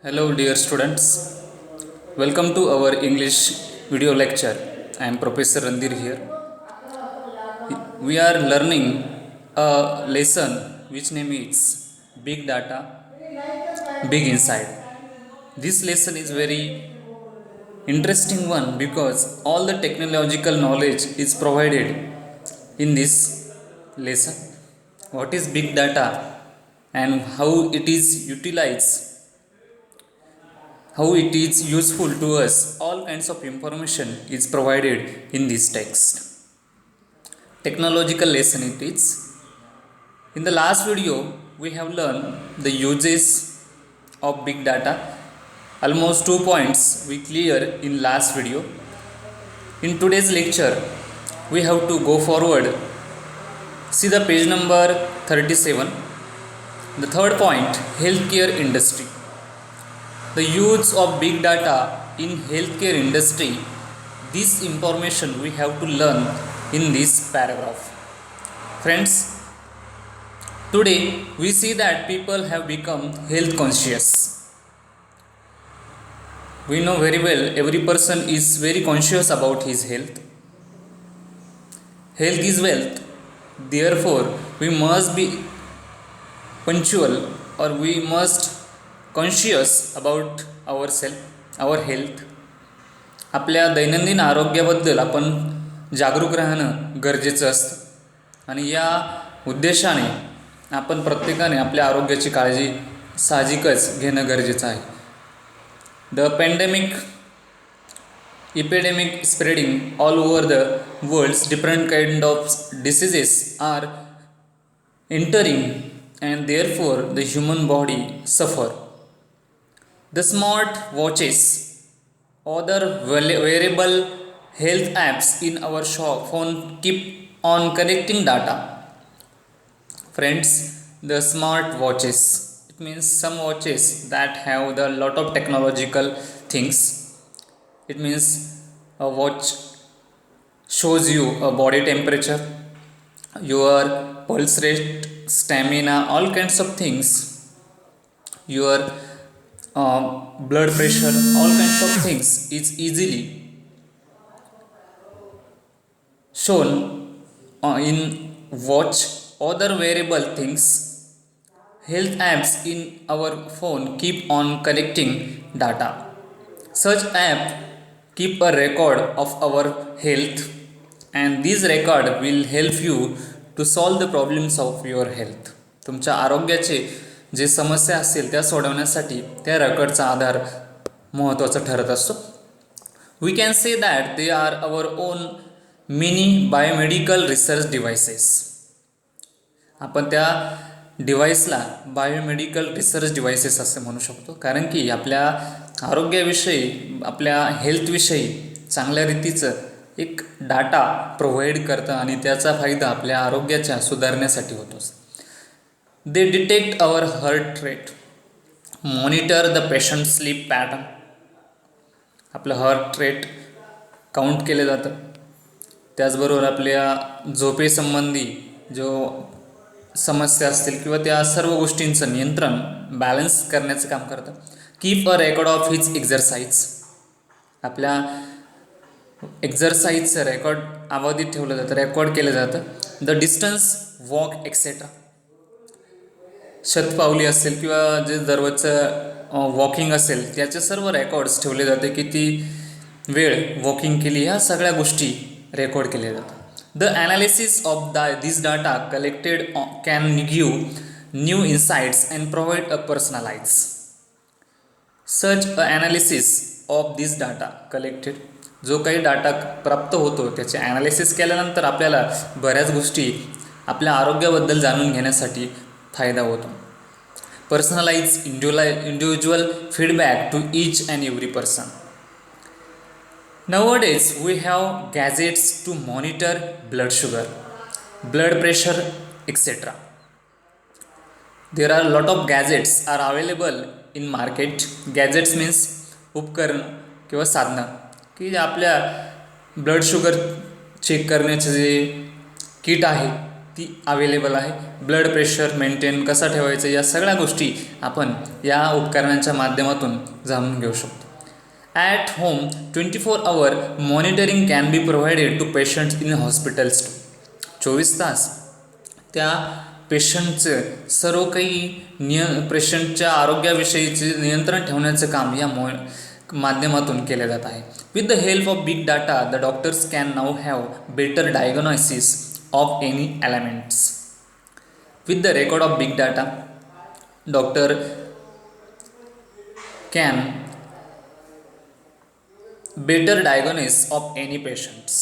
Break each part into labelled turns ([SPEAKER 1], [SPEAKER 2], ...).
[SPEAKER 1] Hello, dear students. Welcome to our English video lecture. I am Professor Randir here. We are learning a lesson which name is Big Data, Big Insight. This lesson is very interesting one because all the technological knowledge is provided in this lesson. What is big data and how it is utilized, how it is useful to us, all kinds of information is provided in this text. Technological lesson it is. In the last video we have learned the uses of big data. Almost 2 points we clear in last video. In today's lecture we have to go forward. See the page number 37. The third point, healthcare industry. The use of big data in healthcare industry. This information we have to learn in this paragraph. Friends, today we see that people have become health conscious. We know very well every person is very conscious about his health. Health is wealth. Therefore, we must be punctual, or we must conscious about ourselves, our health. आपल्या दैनंदिन आरोग्याबद्दल आपण जागरूक राहणं गरजेचं असतं आणि या उद्देशाने आपण प्रत्येकाने आपल्या आरोग्याची काळजी साहजिकच घेणं गरजेचं आहे. The pandemic epidemic spreading all over the world, different kind of diseases are entering and therefore the human body suffer. The smart watches, other wearable health apps in our phone keep on collecting data. Friends, the smart watches, it means some watches that have the lot of technological things. It means a watch shows you a body temperature, your pulse rate, stamina, all kinds of things, your blood pressure, all kinds of things is easily shown in watch. Other wearable things, health apps in our phone keep on collecting data. Such app keep a record of our health, and this record will help you to solve the problems of your health. तुमच्या आरोग्याचे जे समस्या असतील त्या सोडवण्यासाठी त्या रेकॉर्डचा आधार महत्त्वाचा ठरत असतो. We can say that they are our own mini biomedical research devices. आपण त्या डिव्हाइसला बायोमेडिकल रिसर्च डिव्हाइसेस असे म्हणू शकतो, कारण की आपल्या आरोग्याविषयी, आपल्या हेल्थविषयी चांगल्या रीतीचं एक डाटा प्रोव्हाइड करतं आणि त्याचा फायदा आपल्या आरोग्याच्या सुधारण्यासाठी होतो. They detect our heart rate, monitor the patient sleep pattern. आपलं हार्ट रेट काउंट केलं जातं. त्याचबरोबर आपल्या झोपेसंबंधी जो समस्या असतील किंवा त्या सर्व गोष्टींचं नियंत्रण, बॅलन्स करण्याचं काम करतं. Keep a record of his exercise. आपल्या एक्झरसाइजचं रेकॉर्ड अबाधित ठेवलं जातं, रेकॉर्ड केलं जातं. The distance walk etcetera. शतपावली असेल किंवा जे दररोजचं वॉकिंग असेल त्याचे सर्व रेकॉर्ड्स ठेवले जाते. किती वेळ वॉकिंग केली, ह्या सगळ्या गोष्टी रेकॉर्ड केल्या जातात. The analysis of this data collected can give new insights and provide a personalized. Such a analysis of this data collected, जो काही डाटा प्राप्त होतो त्याचे ॲनालिसिस केल्यानंतर आपल्याला बऱ्याच गोष्टी आपल्या आरोग्याबद्दल जाणून घेण्यासाठी फायदा होतो. Personalize individual feedback to each and every person. Nowadays we have gadgets to monitor blood sugar, blood pressure, etc. There are a lot of gadgets are available in market. Gadgets means उपकरण किंवा साधनं की आपल्या blood sugar check करण्याचे जे kit आहे ती available आहे. ब्लड प्रेशर मेंटेन कसा ठेवायचं या सगळ्या गोष्टी आपण या उपकरणांच्या माध्यमातून जाणून घेऊ शकतो. At home 24 hour monitoring can be provided to patients in hospitals. 24 तास त्या पेशंटचं सर्व काही पेशंटच्या आरोग्याविषयीचे नियंत्रण ठेवण्याचं काम या माध्यमातून केले जात आहे. With the help of big data the doctors can now have better diagnosis of any elements. With the record of big data doctor can better diagnosis of any patients.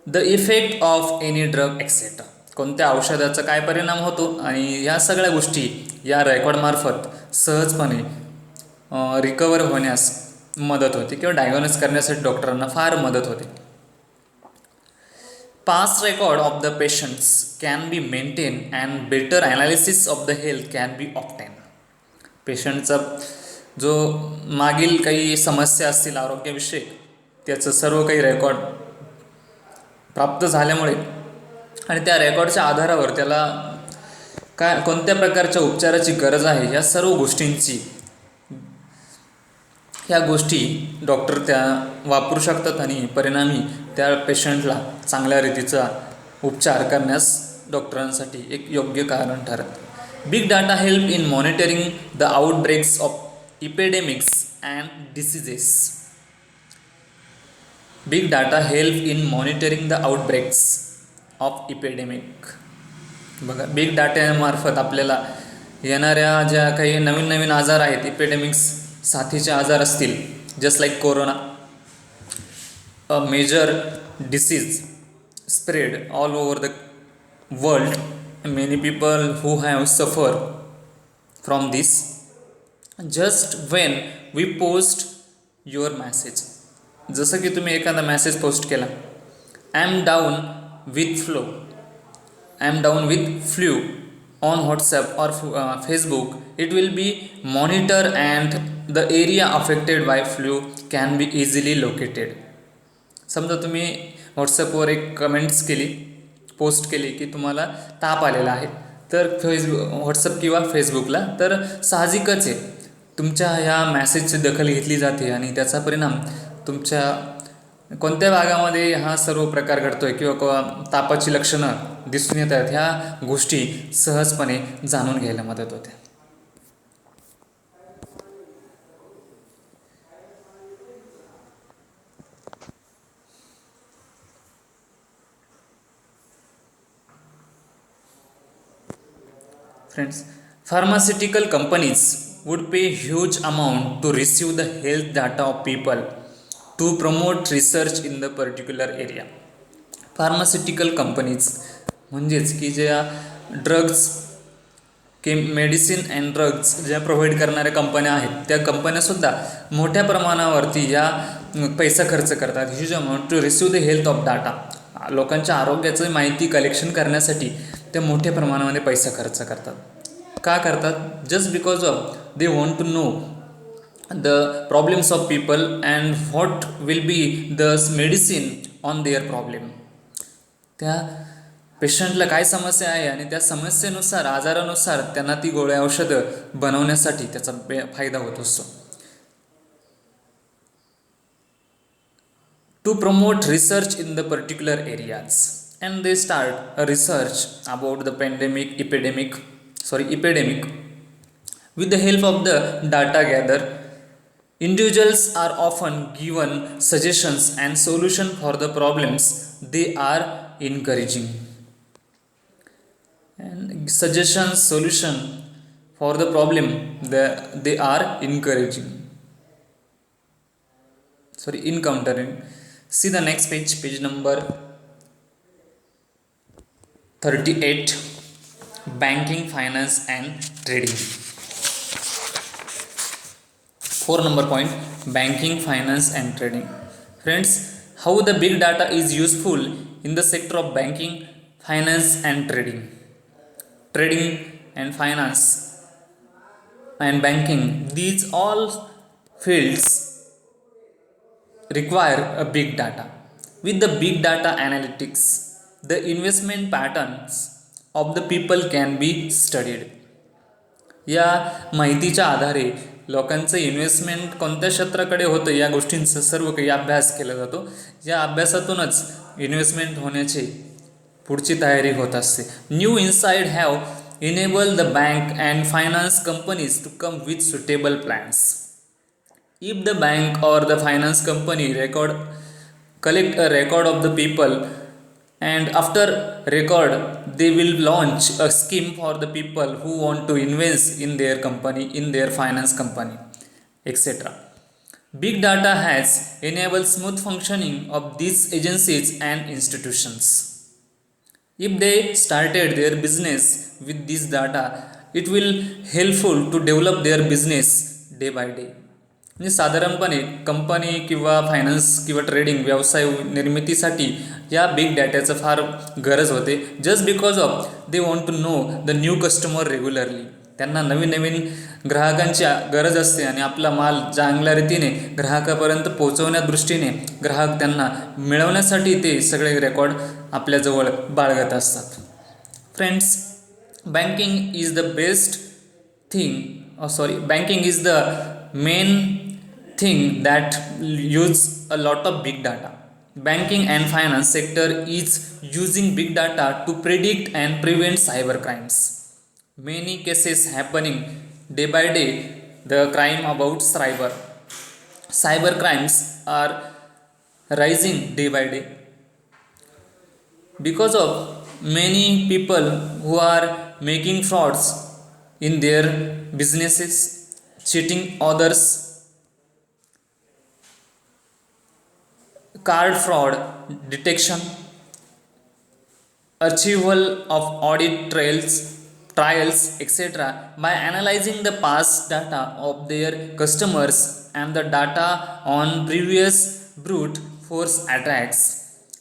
[SPEAKER 1] The effect of any drug etcetera. कोणत्या औषधाचा काय परिणाम होतो आणि या सगळ्या गोष्टी या रेकॉर्डमार्फत सहजपणे रिकवर होण्यास मदत होते किंवा डायग्नोस करण्यासाठी डॉक्टरांना फार मदत होते. Past record of the patients can be maintain and better analysis of the health can be obtain. पेशंटचा जो मागील काही समस्या असतील आरोग्यविषयक त्याचं सर्व काही रेकॉर्ड प्राप्त झाल्यामुळे आणि त्या रेकॉर्डच्या आधारावर त्याला कोणत्या प्रकारच्या उपचाराची गरज आहे या सर्व गोष्टींची ह्या गोष्टी डॉक्टर त्या वापरू शकतात आणि परिणामी त्या पेशंटला चांगल्या रीतीचा उपचार करण्यास डॉक्टरांसाठी एक योग्य कारण ठरत. Big data help in monitoring the outbreaks of epidemics and diseases. Big data help in monitoring the outbreaks of epidemic. बघा, बिग डाटामार्फत आपल्याला येणाऱ्या ज्या काही नवीन नवीन आजार आहेत, इपिडेमिक्स साथीचे आजार असतील, just like corona, a major disease spread all over the world, many people who have suffer from this. Just when we post your message. जसं की तुम्ही एखादा मॅसेज पोस्ट केला, I am down with flu on WhatsApp or Facebook, it will be monitor and the area affected by flu can be easily located. समजा तुम्ही व्हॉट्सॲपवर एक comments केली, पोस्ट केली की तुम्हाला ताप आलेला आहे, तर व्हॉट्सअप किंवा फेसबुकला तर साहजिकच आहे तुमच्या ह्या मॅसेजची दखल घेतली जाते आणि त्याचा परिणाम तुमच्या कोणत्या भागामध्ये हा सर्व प्रकार घडतो आहे किंवा तापाची लक्षणं दिसून येत आहेत ह्या गोष्टी सहजपणे जाणून घ्यायला मदत होते. Friends, pharmaceutical companies would pay huge amount to receive the health data of people to promote research in the particular area. Pharmaceutical companies म्हणजेच की ज्या ड्रग्ज मेडिसिन अँड ड्रग्ज ज्या प्रोव्हाइड करणाऱ्या कंपन्या आहेत त्या कंपन्यासुद्धा मोठ्या प्रमाणावरती या पैसा खर्च करतात, huge amount to receive the health of data. लोकांच्या आरोग्याचं माहिती कलेक्शन करण्यासाठी ते मोठ्या प्रमाणामध्ये पैसा खर्च करतात. का करतात? Just because of they want to know the problems of people and what will be the medicine on their problem. त्या पेशंटला काय समस्या आहे आणि त्या समस्येनुसार आजारानुसार त्यांना ती गोळ्या औषधं बनवण्यासाठी त्याचा फायदा होत असतो. To promote research in the particular areas and they start a research about the epidemic. With the help of the data gathered, individuals are often given suggestions and solutions for the problems they are encouraging. And solution for the problem that they are encountering. See the next page, page number 38. Banking, finance and trading. 4 number point, banking, finance and trading. Friends, how the big data is useful in the sector of banking, finance and trading. Trading and finance and banking, these all fields require a big data. With the big data analytics, the investment patterns of the people can be studied. या माहितीच्या आधारे लोकांचं investment कोणत्या क्षेत्राकडे होतं या गोष्टींचा सर्व काही अभ्यास केला जातो. या अभ्यासातूनच इन्व्हेस्टमेंट होण्याची पुढची तयारी होत असते. New insight have enable the bank and finance companies to come with suitable plans. If the bank or the finance company collect a record of the people, and after record they will launch a scheme for the people who want to invest in their company, in their finance company, etc. Big data has enabled smooth functioning of these agencies and institutions. If they started their business with this data, it will helpful to develop their business day by day. म्हणजे साधारणपणे company किंवा finance किंवा trading व्यवसाय निर्मितीसाठी या big डाटाचं फार गरज होते. Just because of they want to know the new customer regularly. त्यांना नवीन नवीन ग्राहकांची गरज असते आणि आपला माल चांगल्या रीतीने ग्राहकापर्यंत पोहोचवण्या दृष्टीने ग्राहक त्यांना मिळवण्यासाठी ते सगळे रेकॉर्ड आपल्याजवळ बाळगत असतात. Friends, banking is the best thing banking is the main thing that use a lot of big data. Banking and finance sector is using big data to predict and prevent cyber crimes. Many cases happening day by day. The crime about cyber crimes are rising day by day because of many people who are making frauds in their businesses, cheating others, card fraud detection, achievable of audit trials, etc. By analyzing the past data of their customers and the data on previous brute force attacks,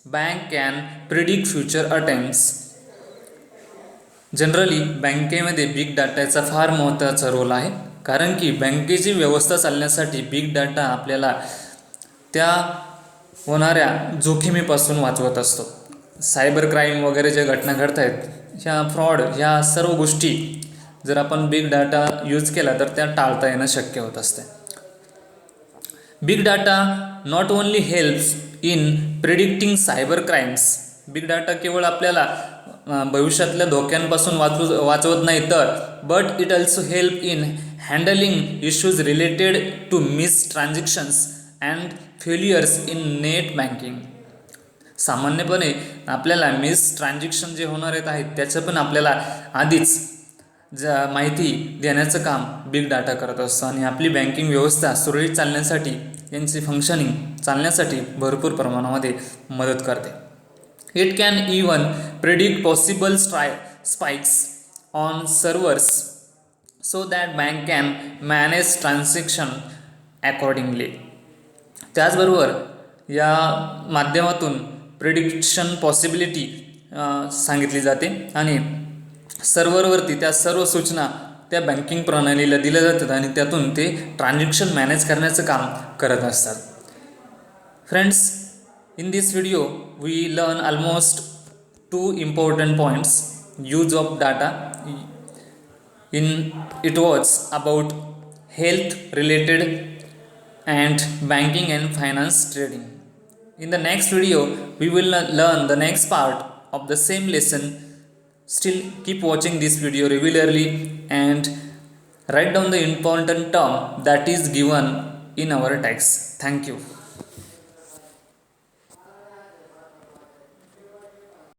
[SPEAKER 1] bank can predict future attempts. Generally बँकेमध्ये big डाटाचा फार महत्त्वाचा role आहे, कारण की बँकेची व्यवस्था चालण्यासाठी big data आपल्याला त्या होणाऱ्या जोखमीपासून वाचवत असतो. सायबर क्राईम वगैरे ज्या घटना घडत आहेत, ह्या फ्रॉड, ह्या सर्व गोष्टी जर आपण बिग डाटा यूज केला तर त्या टाळता येणं शक्य होत असते. Big data not only helps in predicting cyber crimes. Big data केवळ आपल्याला भविष्यातल्या धोक्यांपासून वाचवत नाही तर but it also help in handling issues related to miss transactions and failures in net banking. सामान्यपणे आपल्याला मिस ट्रान्झॅक्शन जे होणार आहेत त्याचं पण आपल्याला आधीच माहिती देण्याचं काम बिग डाटा करत असतो आणि आपली बँकिंग व्यवस्था सुरळीत चालण्यासाठी, यांची फंक्शनिंग चालण्यासाठी भरपूर प्रमाणामध्ये मदत करते. It can even predict possible spikes on servers so that bank can manage transaction accordingly. त्याचबरोबर या माध्यमातून प्रिडिक्शन पॉसिबिलिटी सांगितली जाते आणि सर्व्हरवरती त्या सर्व सूचना त्या बँकिंग प्रणालीला दिल्या जातात आणि त्यातून ते ट्रान्झॅक्शन मॅनेज करण्याचं काम करत असतात. Friends, in this video we learn almost 2 important points. Use of data, it was about health related and banking and finance trading. In the next video we will learn the next part of the same lesson. Still keep watching this video regularly and write down the important term that is given in our text. Thank you.